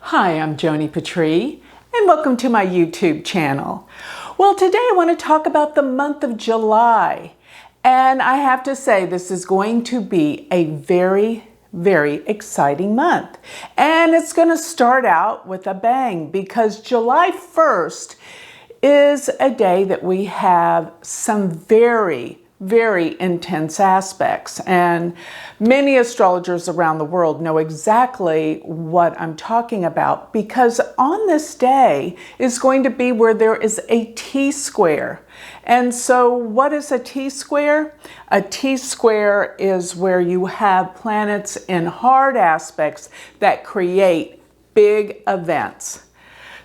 Hi, I'm Joni Patry, and welcome to my YouTube channel. Well, today I want to talk about the month of July. And I have to say, this is going to be a very exciting month. And it's going to start out with a bang because July 1st is a day that we have some very intense aspects, and many astrologers around the world know exactly what I'm talking about, because on this day is going to be where there is a T-square. And so what is a T-square? A T-square is where you have planets in hard aspects that create big events.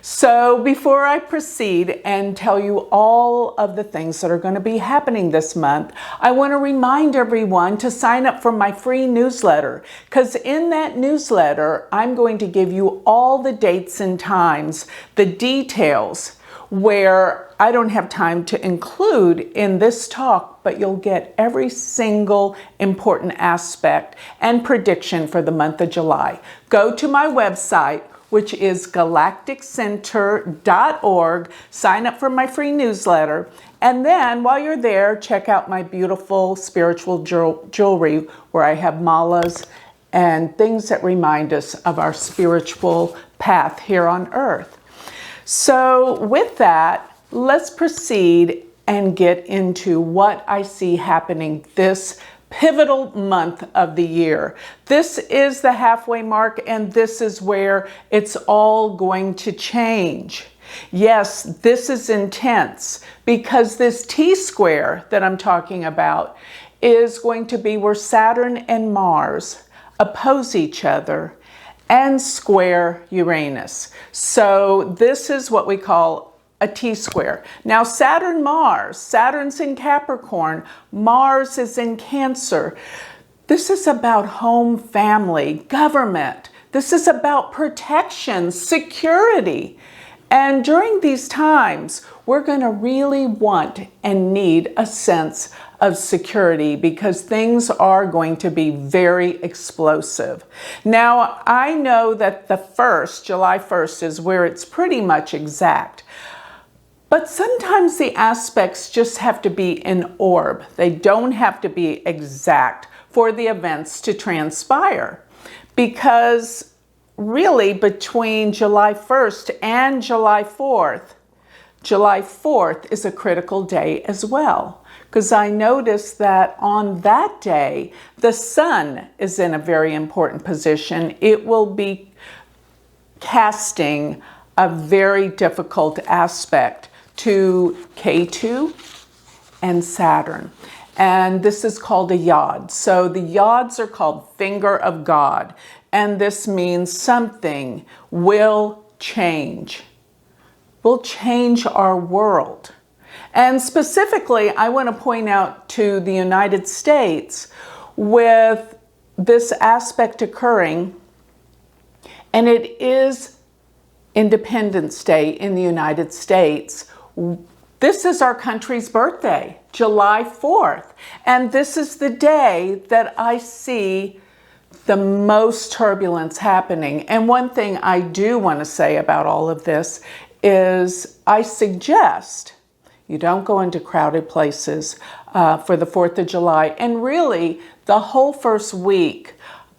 So before I proceed and tell you all of the things that are going to be happening this month, I want to remind everyone to sign up for my free newsletter, because in that newsletter, I'm going to give you all the dates and times, the details, where I don't have time to include in this talk, but you'll get every single important aspect and prediction for the month of July. Go to my website, which is galacticcenter.org. Sign up for my free newsletter. And then while you're there, check out my beautiful spiritual jewelry where I have malas and things that remind us of our spiritual path here on earth. So with that, let's proceed and get into what I see happening this pivotal month of the year. This is the halfway mark, and this is where it's all going to change. Yes, this is intense because this T-square that I'm talking about is going to be where Saturn and Mars oppose each other and square Uranus. So this is what we call a T-square. Now Saturn-Mars, Saturn's in Capricorn, Mars is in Cancer. This is about home, family, government. This is about protection, security. And during these times, we're going to really want and need a sense of security because things are going to be very explosive. Now, I know that the 1st, July 1st, is where it's pretty much exact. But sometimes the aspects just have to be in orb. They don't have to be exact for the events to transpire. Because really between July 1st and July 4th is a critical day as well. Because I noticed that on that day, the sun is in a very important position. It will be casting a very difficult aspect to Ketu and Saturn. And this is called a yod. So the yods are called finger of God. And this means something will change. Will change our world. And specifically, I want to point out to the United States with this aspect occurring, and it is Independence Day in the United States. This is our country's birthday, July 4th. And this is the day that I see the most turbulence happening. And one thing I do want to say about all of this is I suggest you don't go into crowded places for the 4th of July. And really, the whole first week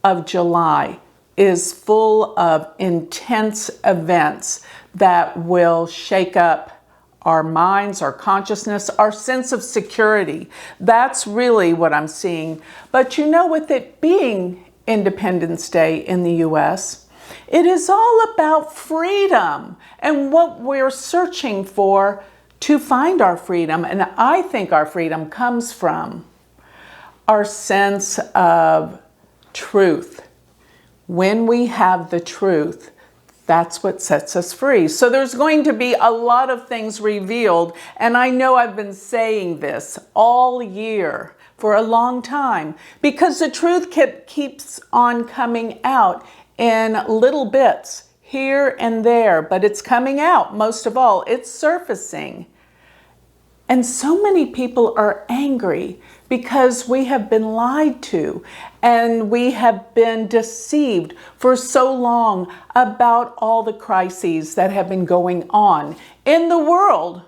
of July is full of intense events that will shake up our minds, our consciousness, our sense of security. That's really what I'm seeing. But you know, with it being Independence Day in the US, it is all about freedom and what we're searching for to find our freedom. And I think our freedom comes from our sense of truth. When we have the truth, that's what sets us free. So there's going to be a lot of things revealed. And I know I've been saying this all year for a long time because the truth keeps on coming out in little bits here and there, but it's coming out. Most of all, it's surfacing. And so many people are angry because we have been lied to and we have been deceived for so long about all the crises that have been going on in the world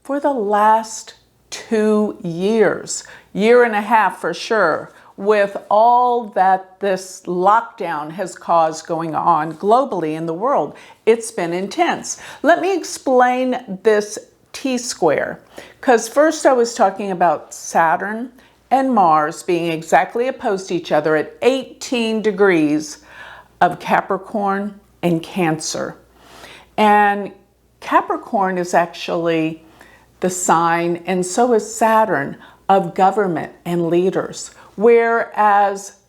for the last 2 years, year and a half for sure, with all that this lockdown has caused going on globally in the world. It's been intense. Let me explain this T-square, because first I was talking about Saturn and Mars being exactly opposed to each other at 18 degrees of Capricorn and Cancer. And Capricorn is actually the sign, and so is Saturn, of government and leaders. Whereas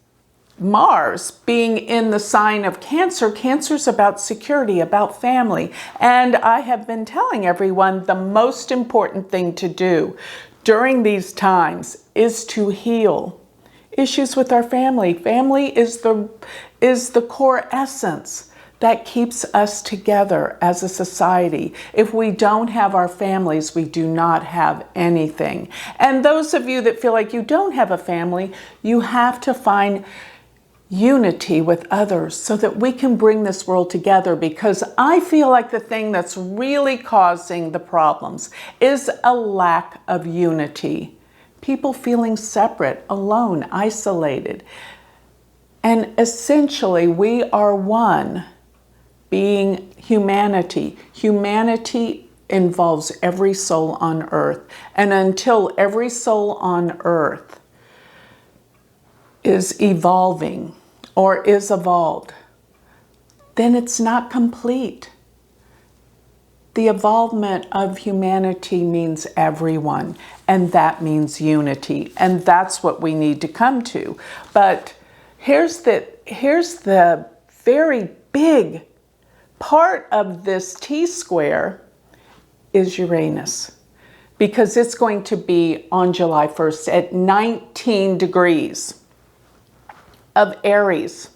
Mars, being in the sign of Cancer, Cancer's about security, about family. And I have been telling everyone the most important thing to do during these times is to heal issues with our family. Family is the core essence that keeps us together as a society. If we don't have our families, we do not have anything. And those of you that feel like you don't have a family, you have to find unity with others so that we can bring this world together, because I feel like the thing that's really causing the problems is a lack of unity. People feeling separate, alone, isolated. And essentially, we are one, being humanity. Humanity involves every soul on earth. And until every soul on earth is evolving or is evolved, then it's not complete. The evolvement of humanity means everyone, and that means unity, and that's what we need to come to. But here's the very big part of this T-square is Uranus, because it's going to be on July 1st at 19 degrees of Aries.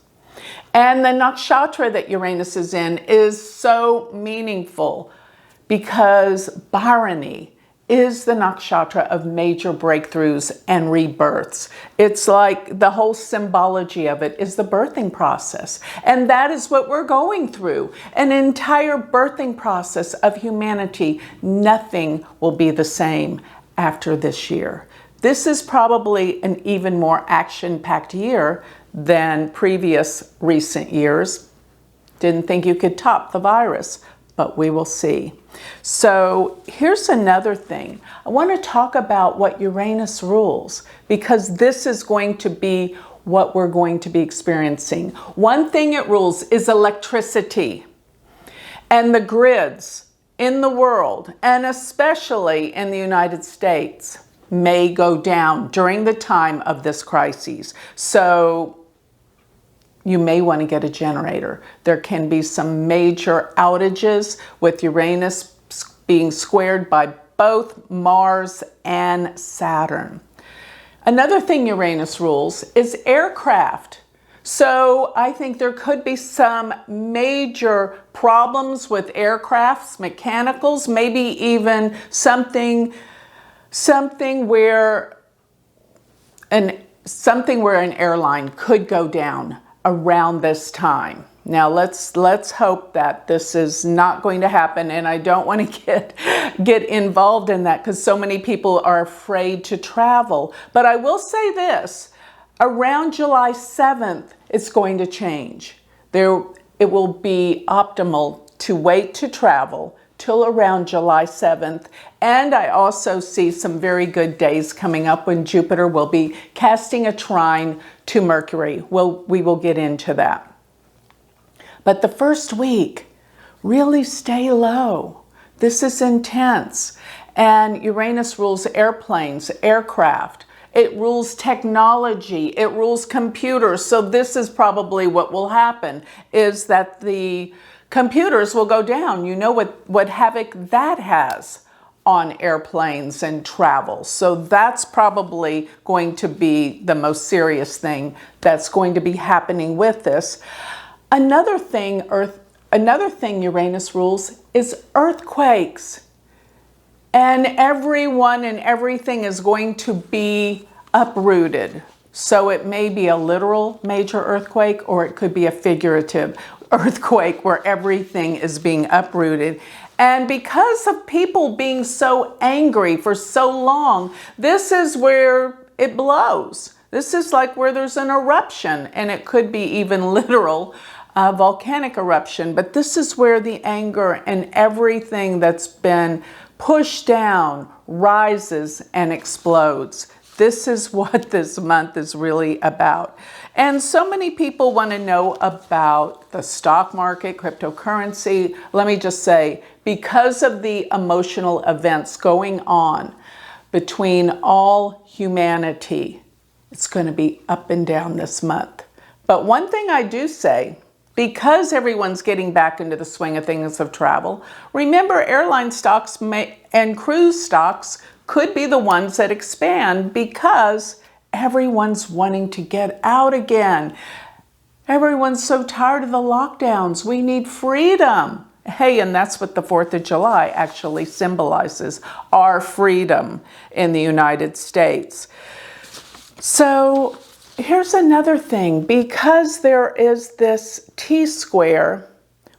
And the nakshatra that Uranus is in is so meaningful because Bharani is the nakshatra of major breakthroughs and rebirths. It's like the whole symbology of it is the birthing process. And that is what we're going through, an entire birthing process of humanity. Nothing will be the same after this year. This is probably an even more action-packed year than previous recent years. Didn't think you could top the virus, but we will see. So here's another thing. I want to talk about what Uranus rules, because this is going to be what we're going to be experiencing. One thing it rules is electricity, and the grids in the world, and especially in the United States, may go down during the time of this crisis. So you may want to get a generator. There can be some major outages with Uranus being squared by both Mars and Saturn. Another thing Uranus rules is aircraft. So I think there could be some major problems with aircrafts, mechanicals, maybe even something where an airline could go down around this time. Now let's hope that this is not going to happen, and I don't want to get involved in that because so many people are afraid to travel. But I will say this, around July 7th, it's going to change. It will be optimal to wait to travel till around July 7th. And I also see some very good days coming up when Jupiter will be casting a trine to Mercury. We will get into that. But the first week, really stay low. This is intense. And Uranus rules airplanes, aircraft. It rules technology. It rules computers. So this is probably what will happen, is that the computers will go down. You know what havoc that has on airplanes and travel. So that's probably going to be the most serious thing that's going to be happening with this. Another thing Uranus rules is earthquakes. And everyone and everything is going to be uprooted. So it may be a literal major earthquake, or it could be a figurative earthquake where everything is being uprooted. And because of people being so angry for so long, this is where it blows. This is like where there's an eruption, and it could be even literal volcanic eruption. But this is where the anger and everything that's been pushed down rises and explodes. This is what this month is really about. And so many people want to know about the stock market, cryptocurrency. Let me just say, because of the emotional events going on between all humanity, it's going to be up and down this month. But one thing I do say, because everyone's getting back into the swing of things of travel, remember airline stocks and cruise stocks could be the ones that expand because everyone's wanting to get out again. Everyone's so tired of the lockdowns. We need freedom. Hey, and that's what the 4th of July actually symbolizes, our freedom in the United States. So here's another thing. Because there is this T-square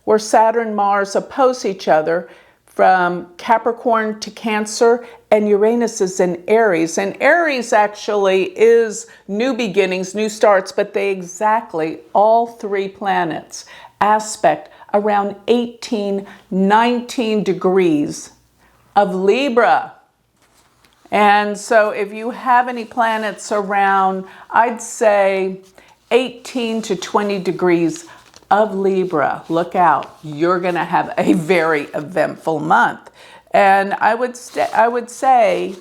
where Saturn and Mars oppose each other, from Capricorn to Cancer, and Uranus is in Aries. And Aries actually is new beginnings, new starts, but they exactly, all three planets, aspect around 18, 19 degrees of Libra. And so if you have any planets around, I'd say 18 to 20 degrees of Libra, look out. You're going to have a very eventful month. And I would say,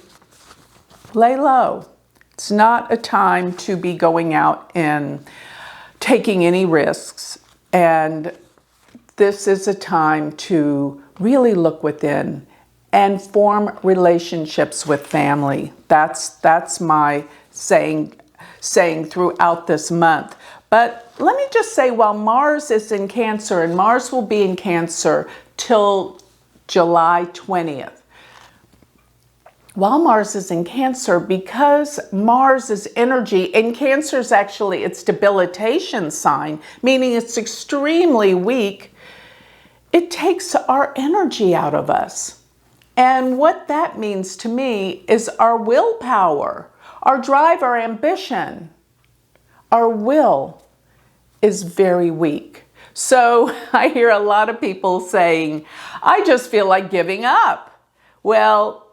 lay low. It's not a time to be going out and taking any risks. And this is a time to really look within and form relationships with family. That's my saying throughout this month. But let me just say, while Mars is in Cancer, and Mars will be in Cancer till July 20th, while Mars is in Cancer, because Mars is energy, and Cancer is actually its debilitation sign, meaning it's extremely weak, it takes our energy out of us. And what that means to me is our willpower, our drive, our ambition, our will is very weak. So I hear a lot of people saying, I just feel like giving up. Well,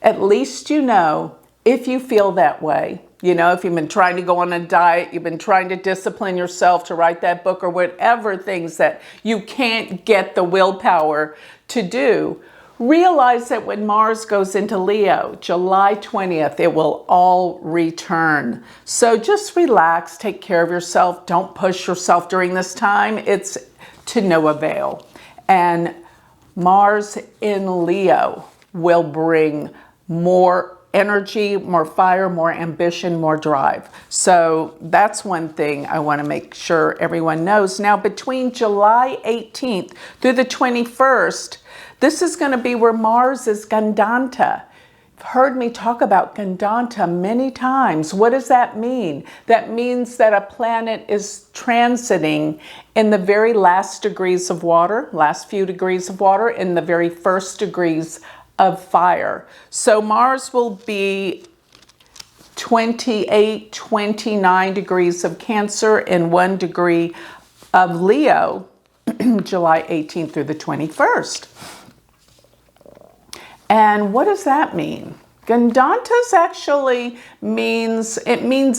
at least you know, if you feel that way, you know, if you've been trying to go on a diet, you've been trying to discipline yourself to write that book or whatever things that you can't get the willpower to do, realize that when Mars goes into Leo, July 20th, it will all return. So just relax, take care of yourself. Don't push yourself during this time. It's to no avail. And Mars in Leo will bring more energy, more fire, more ambition, more drive. So that's one thing I want to make sure everyone knows. Now, between July 18th through the 21st, this is going to be where Mars is Gandanta. You've heard me talk about Gandanta many times. What does that mean? That means that a planet is transiting in the very last degrees of water, last few degrees of water, in the very first degrees of fire. So Mars will be 28, 29 degrees of Cancer and 1 degree of Leo, July 18th through the 21st. And what does that mean? Gandantas actually means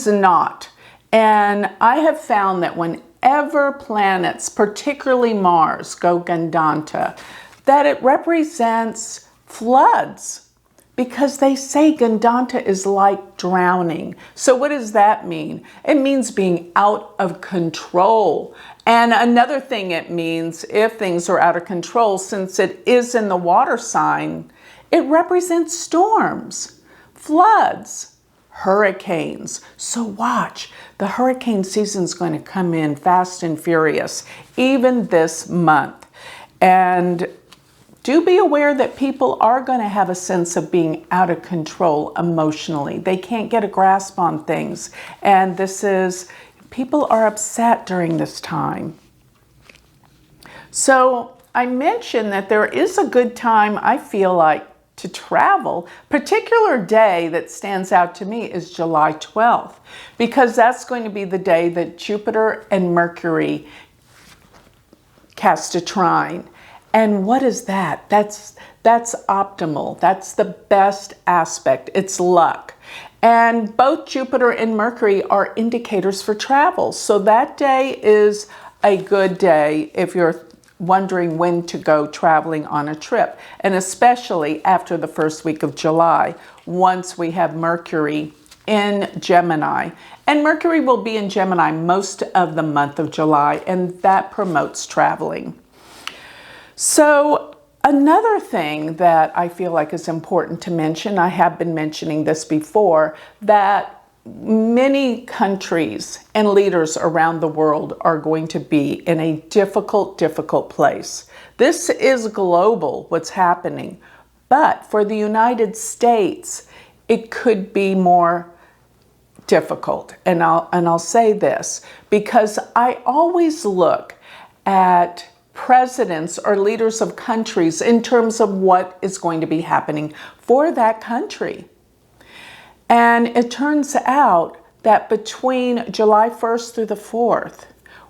not. And I have found that whenever planets, particularly Mars, go Gandanta, that it represents floods, because they say Gandanta is like drowning. So what does that mean? It means being out of control. And another thing it means, if things are out of control, since it is in the water sign, it represents storms, floods, hurricanes. So watch, the hurricane season is going to come in fast and furious, even this month. And do be aware that people are going to have a sense of being out of control emotionally. They can't get a grasp on things. And people are upset during this time. So I mentioned that there is a good time, I feel like, to travel. Particular day that stands out to me is July 12th, because that's going to be the day that Jupiter and Mercury cast a trine. And what is that? That's optimal. That's the best aspect. It's luck. And both Jupiter and Mercury are indicators for travel. So that day is a good day if you're wondering when to go traveling on a trip. And especially after the first week of July, once we have Mercury in Gemini. And Mercury will be in Gemini most of the month of July, and that promotes traveling. So another thing that I feel like is important to mention, I have been mentioning this before, that many countries and leaders around the world are going to be in a difficult place. This is global, what's happening. But for the United States, it could be more difficult. And I'll say this, because I always look at presidents or leaders of countries in terms of what is going to be happening for that country. And it turns out that between July 1st through the 4th,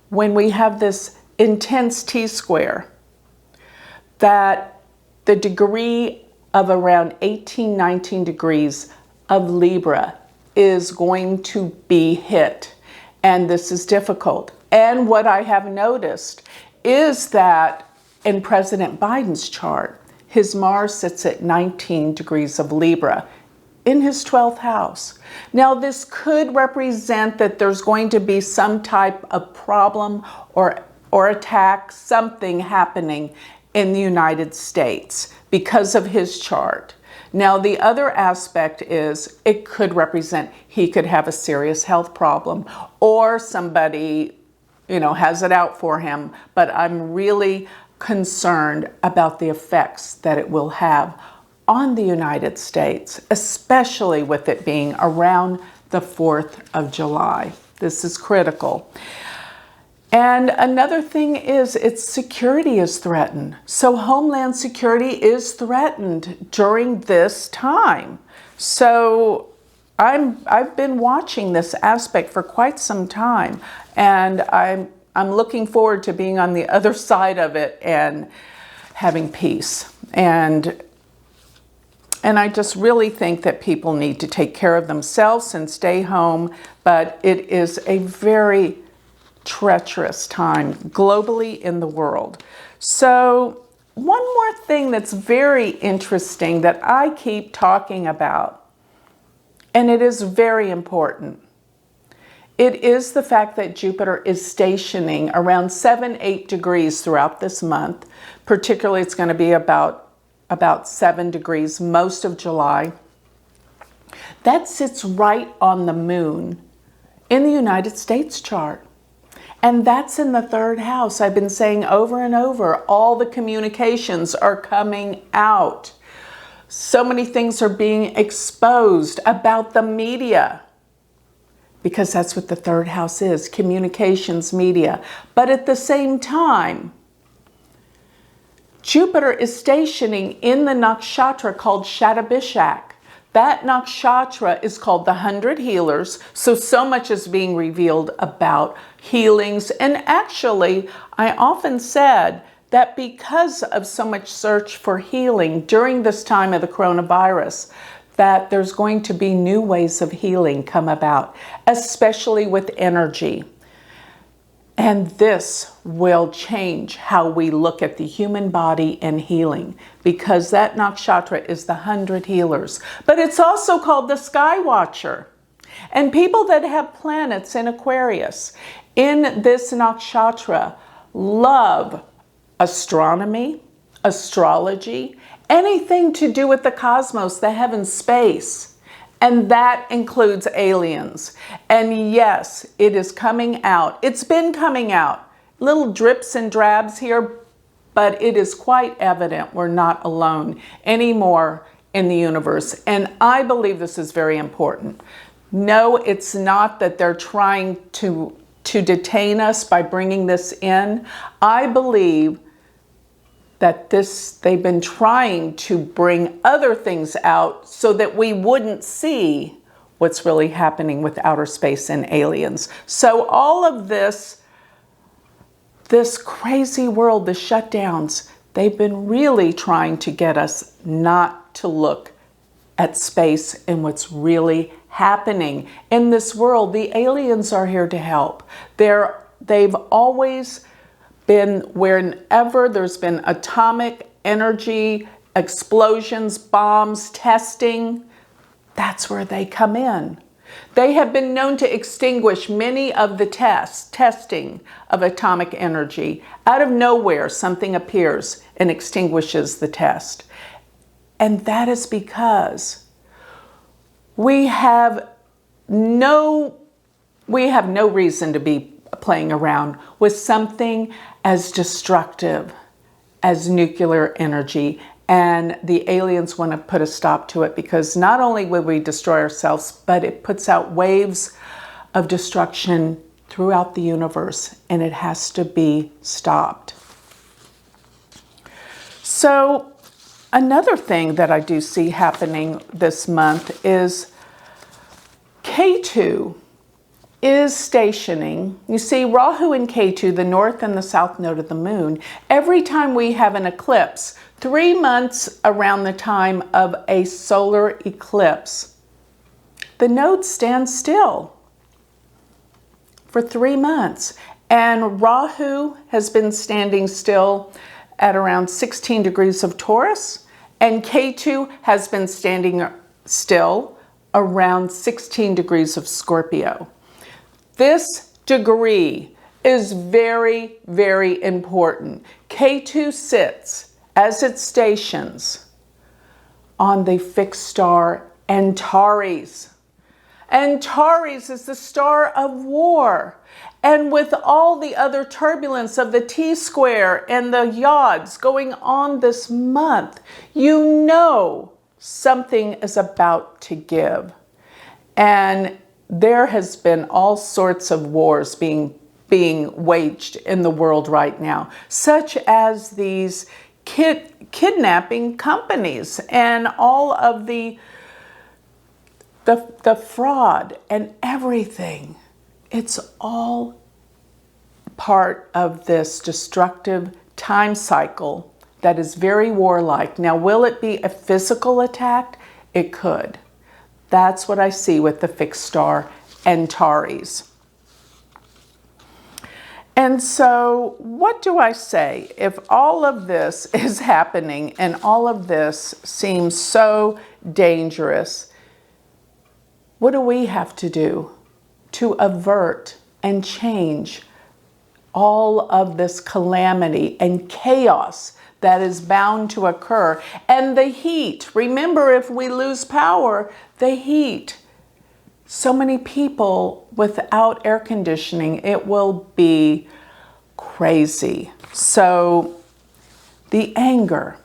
when we have this intense T-square, that the degree of around 18, 19 degrees of Libra is going to be hit. And this is difficult. And what I have noticed is that in President Biden's chart, his Mars sits at 19 degrees of Libra in his 12th house. Now, this could represent that there's going to be some type of problem or attack, something happening in the United States because of his chart. Now, the other aspect is it could represent he could have a serious health problem, or somebody has it out for him, but I'm really concerned about the effects that it will have on the United States, especially with it being around the 4th of July. This is critical. And another thing is its security is threatened. So Homeland Security is threatened during this time. So I've been watching this aspect for quite some time, and I'm looking forward to being on the other side of it and having peace. And I just really think that people need to take care of themselves and stay home, but it is a very treacherous time globally in the world. So one more thing that's very interesting that I keep talking about, and it is very important. It is the fact that Jupiter is stationing around 7-8 degrees throughout this month. Particularly, it's going to be about 7 degrees most of July. That sits right on the moon in the United States chart. And that's in the 3rd house. I've been saying over and over, all the communications are coming out. So many things are being exposed about the media, because that's what the 3rd house is, communications, media. But at the same time, Jupiter is stationing in the nakshatra called Shatabhishak. That nakshatra is called the 100 Healers. So much is being revealed about healings. And actually, I often said that because of so much search for healing during this time of the coronavirus, that there's going to be new ways of healing come about, especially with energy. And this will change how we look at the human body and healing, because that nakshatra is the 100 Healers. But it's also called the Sky Watcher. And people that have planets in Aquarius in this nakshatra love astronomy, astrology, anything to do with the cosmos, the heavens, space. And that includes aliens. And yes, it is coming out. It's been coming out. Little drips and drabs here, but it is quite evident we're not alone anymore in the universe. And I believe this is very important. No, it's not that they're trying to detain us by bringing this in. I believe that they've been trying to bring other things out so that we wouldn't see what's really happening with outer space and aliens. So all of this crazy world, the shutdowns, they've been really trying to get us not to look at space and what's really happening in this world. The aliens are here to help. They've always been, whenever there's been atomic energy, explosions, bombs, testing, that's where they come in. They have been known to extinguish many of the testing of atomic energy. Out of nowhere, something appears and extinguishes the test. And that is because we have no reason to be playing around with something as destructive as nuclear energy. And the aliens want to put a stop to it, because not only will we destroy ourselves, but it puts out waves of destruction throughout the universe, and it has to be stopped. So another thing that I do see happening this month is K2 is stationing. You see, Rahu and Ketu, the north and the south node of the moon, every time we have an eclipse, 3 months around the time of a solar eclipse, the node stands still for 3 months. And Rahu has been standing still at around 16 degrees of Taurus, and Ketu has been standing still around 16 degrees of Scorpio. This degree is very, very important. K2 sits, as it stations, on the fixed star Antares. Antares is the star of war. And with all the other turbulence of the T-square and the yods going on this month, you know something is about to give. And there has been all sorts of wars being waged in the world right now, such as these kidnapping companies and all of the fraud and everything. It's all part of this destructive time cycle that is very warlike. Now, will it be a physical attack? It could. That's what I see with the fixed star Antares. And so what do I say? If all of this is happening and all of this seems so dangerous, what do we have to do to avert and change all of this calamity and chaos that is bound to occur? And the heat, remember, if we lose power, the heat, so many people without air conditioning, it will be crazy. So the anger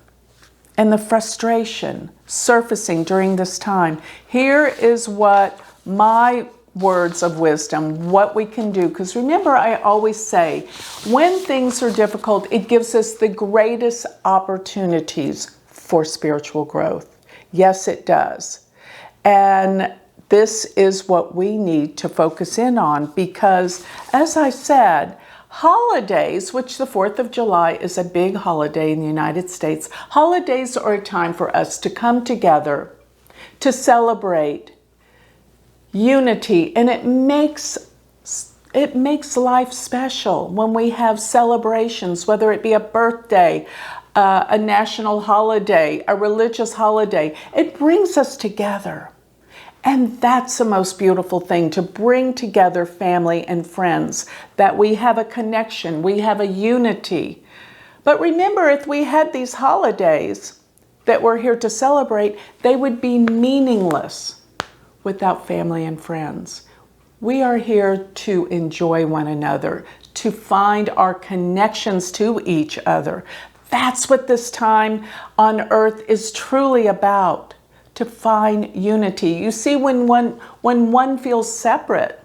and the frustration surfacing during this time, here is what my words of wisdom, what we can do. Because remember, I always say, when things are difficult, it gives us the greatest opportunities for spiritual growth. Yes, it does. And this is what we need to focus in on, because, as I said, holidays, which the 4th of July is a big holiday in the United States, holidays are a time for us to come together, to celebrate unity, and it makes life special when we have celebrations, whether it be a birthday, a national holiday, a religious holiday. It brings us together. And that's the most beautiful thing, to bring together family and friends, that we have a connection, we have a unity. But remember, if we had these holidays that we're here to celebrate, they would be meaningless without family and friends. We are here to enjoy one another, to find our connections to each other. That's what this time on earth is truly about, to find unity. You see, when one feels separate,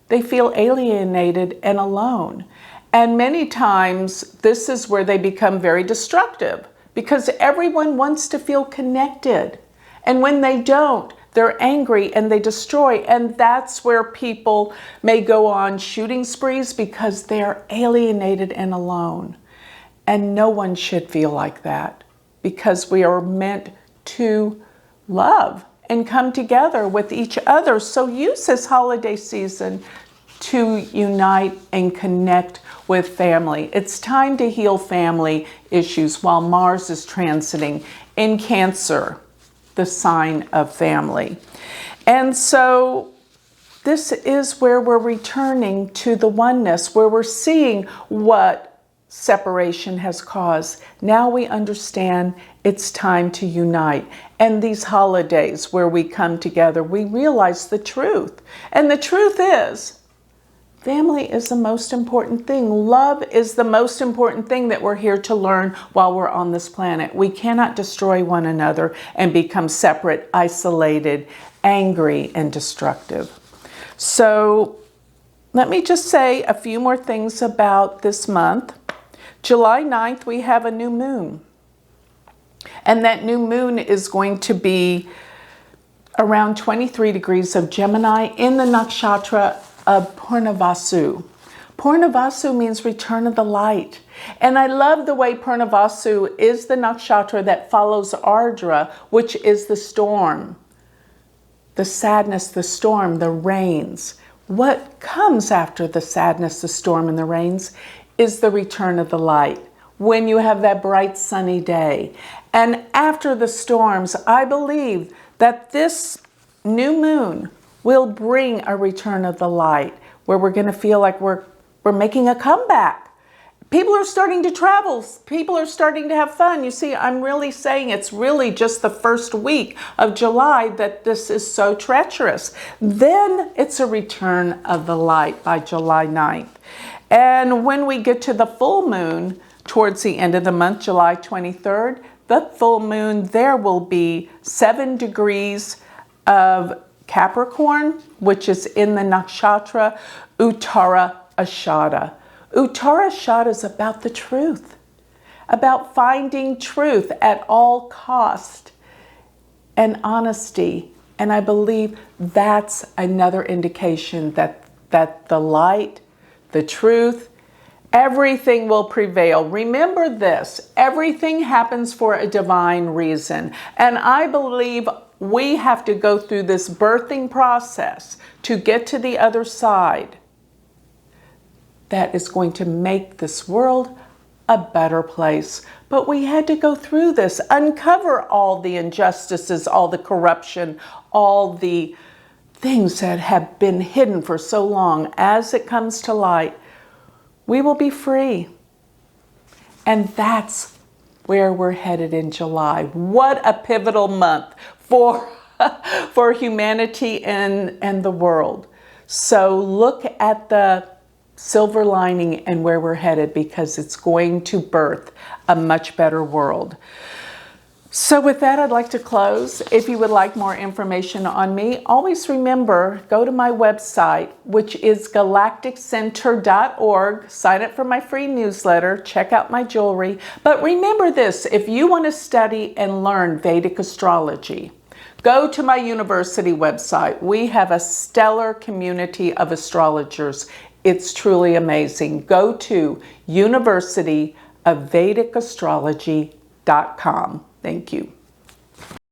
they feel alienated and alone. And many times this is where they become very destructive, because everyone wants to feel connected. And when they don't, they're angry and they destroy. And that's where people may go on shooting sprees, because they're alienated and alone. And no one should feel like that, because we are meant to love and come together with each other. So use this holiday season to unite and connect with family. It's time to heal family issues while Mars is transiting in Cancer, the sign of family. And so this is where we're returning to the oneness, where we're seeing what separation has caused. Now we understand it's time to unite. And these holidays where we come together, we realize the truth. And the truth is, family is the most important thing. Love is the most important thing that we're here to learn while we're on this planet. We cannot destroy one another and become separate, isolated, angry, and destructive. So let me just say a few more things about this month. July 9th, we have a new moon. And that new moon is going to be around 23 degrees of Gemini in the nakshatra of Purnavasu. Purnavasu means return of the light. And I love the way Purnavasu is the nakshatra that follows Ardra, which is the storm, the sadness, the storm, the rains. What comes after the sadness, the storm, and the rains is the return of the light, when you have that bright sunny day. And after the storms, I believe that this new moon will bring a return of the light, where we're going to feel like we're making a comeback. People are starting to travel. People are starting to have fun. You see, I'm really saying it's really just the first week of July that this is so treacherous. Then it's a return of the light by July 9th. And when we get to the full moon towards the end of the month, July 23rd, the full moon, there will be 7 degrees of Capricorn, which is in the nakshatra Uttara Ashada. Uttara Ashada is about the truth, about finding truth at all cost and honesty. And I believe that's another indication that the light, the truth, everything will prevail. Remember this, everything happens for a divine reason. And I believe we have to go through this birthing process to get to the other side that is going to make this world a better place. But we had to go through this, uncover all the injustices, all the corruption, all the things that have been hidden for so long. As it comes to light, we will be free. And that's where we're headed in July. What a pivotal month for humanity and the world. So look at the silver lining and where we're headed, because it's going to birth a much better world. So with that, I'd like to close. If you would like more information on me, always remember, go to my website, which is galacticcenter.org. Sign up for my free newsletter. Check out my jewelry. But remember this, if you want to study and learn Vedic astrology, go to my university website. We have a stellar community of astrologers. It's truly amazing. Go to universityofvedicastrology.com. Thank you.